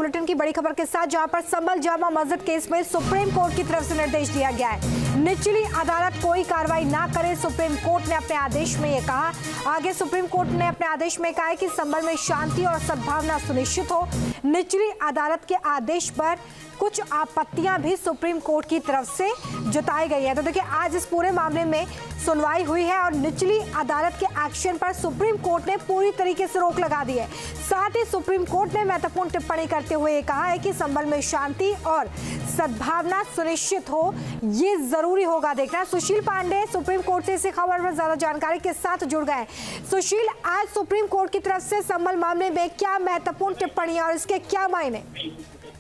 Bulletin की बड़ी खबर के साथ, जहां पर संभल जामा मस्जिद केस में सुप्रीम कोर्ट की तरफ से निर्देश दिया गया है। निचली अदालत कोई कार्रवाई ना करे, सुप्रीम कोर्ट ने अपने आदेश में ये कहा। आगे सुप्रीम कोर्ट ने अपने आदेश में कहा है कि संभल में शांति और सद्भावना सुनिश्चित हो। निचली अदालत के आदेश पर कुछ आपत्तियां भी सुप्रीम कोर्ट की तरफ से जताई गई है। तो देखिए, आज इस पूरे मामले में सुनवाई हुई है और निचली अदालत के एक्शन पर सुप्रीम कोर्ट ने पूरी तरीके से रोक लगा दी है। साथ ही सुप्रीम कोर्ट ने महत्वपूर्ण टिप्पणी करते हुए ये कहा है कि संभल में शांति और सद्भावना सुनिश्चित हो, ये जरूरी होगा देखना। सुशील पांडे सुप्रीम कोर्ट से इसी खबर पर ज्यादा जानकारी के साथ जुड़ गए। सुशील, आज सुप्रीम कोर्ट की तरफ से संभल मामले में क्या महत्वपूर्ण टिप्पणियां और इसके क्या मायने?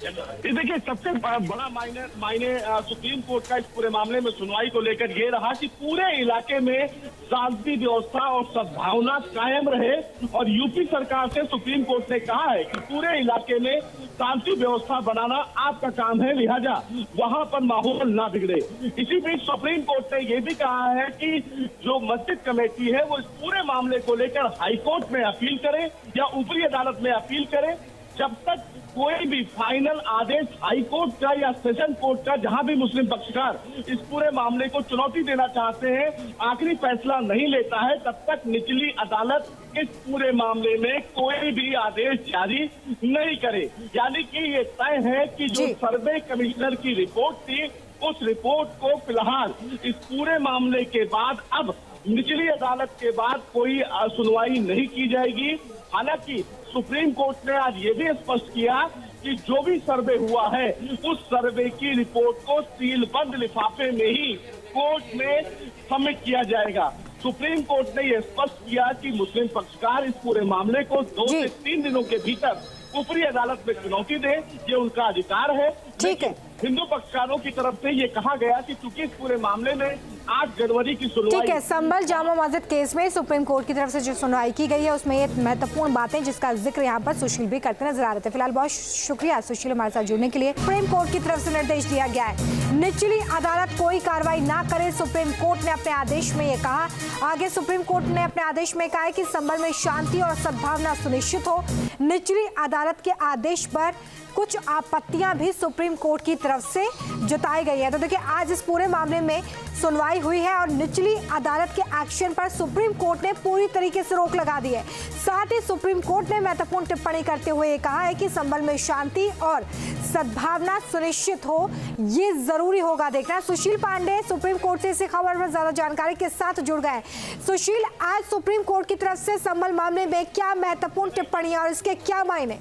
देखिए, सबसे बड़ा मायने सुप्रीम कोर्ट का इस पूरे मामले में सुनवाई को लेकर ये रहा कि पूरे इलाके में शांति व्यवस्था और सद्भावना कायम रहे। और यूपी सरकार से सुप्रीम कोर्ट ने कहा है कि पूरे इलाके में शांति व्यवस्था बनाना आपका काम है, लिहाजा वहां पर माहौल ना बिगड़े। इसी बीच सुप्रीम कोर्ट ने यह भी कहा है कि जो मस्जिद कमेटी है वो इस पूरे मामले को लेकर हाईकोर्ट में अपील करे या ऊपरी अदालत में अपील करे, जब तक कोई भी फाइनल आदेश हाई कोर्ट का या सेशन कोर्ट का, जहां भी मुस्लिम पक्षकार इस पूरे मामले को चुनौती देना चाहते हैं, आखिरी फैसला नहीं लेता है, तब तक निचली अदालत इस पूरे मामले में कोई भी आदेश जारी नहीं करे। यानी कि ये तय है कि जो सर्वे कमिश्नर की रिपोर्ट थी, उस रिपोर्ट को फिलहाल इस पूरे मामले के बाद अब निचली अदालत के बाद कोई सुनवाई नहीं की जाएगी। हालांकि सुप्रीम कोर्ट ने आज ये भी स्पष्ट किया कि जो भी सर्वे हुआ है उस सर्वे की रिपोर्ट को सीलबंद लिफाफे में ही कोर्ट में सबमिट किया जाएगा। सुप्रीम कोर्ट ने यह स्पष्ट किया कि मुस्लिम पक्षकार इस पूरे मामले को 2 से 3 दिनों के भीतर ऊपरी अदालत में चुनौती दे, ये उनका अधिकार है। ठीक है। हिंदू पक्षकारों की तरफ से ये कहा गया कि चूंकि इस पूरे मामले में 8 जनवरी की सुनवाई। ठीक है, संभल जामा मस्जिद केस में सुप्रीम कोर्ट की तरफ से जो सुनवाई की गई है उसमें ये महत्वपूर्ण बातें जिसका जिक्र यहाँ पर सुशील भी करते नजर आ रहे थे। फिलहाल बहुत शुक्रिया सुशील हमारे साथ जुड़ने के लिए। सुप्रीम कोर्ट की तरफ से निर्देश दिया गया है, निचली अदालत कोई कार्रवाई ना करे, सुप्रीम कोर्ट ने अपने आदेश में ये कहा। आगे सुप्रीम कोर्ट ने अपने आदेश में कहा है कि संभल में शांति और सद्भावना सुनिश्चित हो। निचली अदालत के आदेश पर कुछ आपत्तियां भी सुप्रीम कोर्ट की तरफ से जताई गई है। तो देखिए, आज इस पूरे मामले में सुनवाई हुई है और निचली अदालत के एक्शन पर सुप्रीम कोर्ट ने पूरी तरीके से रोक लगा दी है। साथ ही सुप्रीम कोर्ट ने महत्वपूर्ण टिप्पणी करते हुए ये कहा है कि संभल में शांति और सद्भावना सुनिश्चित हो, ये जरूरी होगा देखना। सुशील पांडे सुप्रीम कोर्ट से इसी खबर पर ज्यादा जानकारी के साथ जुड़ गए। सुशील, आज सुप्रीम कोर्ट की तरफ से संभल मामले में क्या महत्वपूर्ण टिप्पणियां और इसके क्या मायने?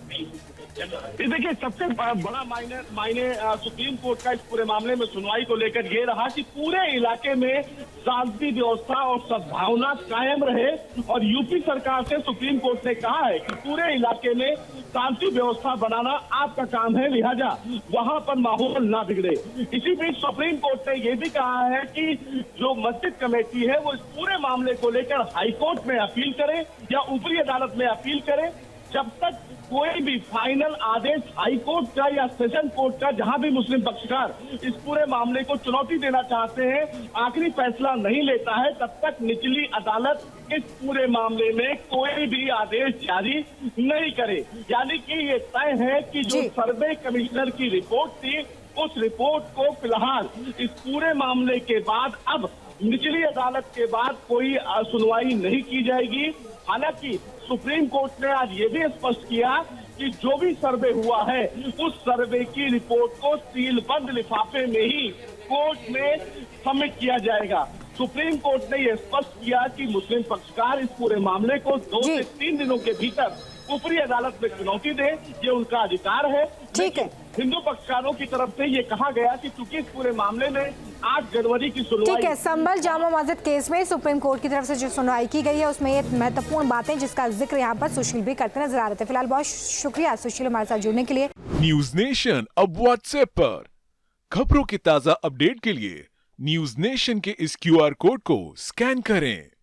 देखिए, सबसे बड़ा मायने सुप्रीम कोर्ट का इस पूरे मामले में सुनवाई को लेकर ये रहा कि पूरे इलाके में शांति व्यवस्था और सद्भावना कायम रहे। और यूपी सरकार से सुप्रीम कोर्ट ने कहा है कि पूरे इलाके में शांति व्यवस्था बनाना आपका काम है, लिहाजा वहां पर माहौल ना बिगड़े। इसी बीच सुप्रीम कोर्ट ने यह भी कहा है कि जो मस्जिद कमेटी है वो इस पूरे मामले को लेकर हाईकोर्ट में अपील करे या ऊपरी अदालत में अपील करे, जब तक कोई भी फाइनल आदेश हाई कोर्ट का या सेशन कोर्ट का, जहां भी मुस्लिम पक्षकार इस पूरे मामले को चुनौती देना चाहते हैं, आखिरी फैसला नहीं लेता है, तब तक निचली अदालत इस पूरे मामले में कोई भी आदेश जारी नहीं करे। यानी कि ये तय है कि जो सर्वे कमिश्नर की रिपोर्ट थी, उस रिपोर्ट को फिलहाल इस पूरे मामले के बाद अब निचली अदालत के बाद कोई सुनवाई नहीं की जाएगी। हालांकि सुप्रीम कोर्ट ने आज ये भी स्पष्ट किया कि जो भी सर्वे हुआ है उस सर्वे की रिपोर्ट को सीलबंद लिफाफे में ही कोर्ट में सबमिट किया जाएगा। सुप्रीम कोर्ट ने यह स्पष्ट किया कि मुस्लिम पक्षकार इस पूरे मामले को 2 से 3 दिनों के भीतर ऊपरी अदालत में चुनौती दे, ये उनका अधिकार है। ठीक है। हिंदू पक्षकारों की तरफ से ये कहा गया कि चूंकि इस पूरे मामले में 8 जनवरी की सुनवाई। ठीक है, संभल जामा मस्जिद केस में सुप्रीम कोर्ट की तरफ से जो सुनवाई की गई है उसमें ये महत्वपूर्ण बातें जिसका जिक्र यहाँ पर सुशील भी करते नजर आ रहे थे। फिलहाल बहुत शुक्रिया सुशील हमारे साथ जुड़ने के लिए। न्यूज नेशन अब व्हाट्सएप पर खबरों के ताजा अपडेट के लिए न्यूज नेशन के इस QR कोड को स्कैन करें।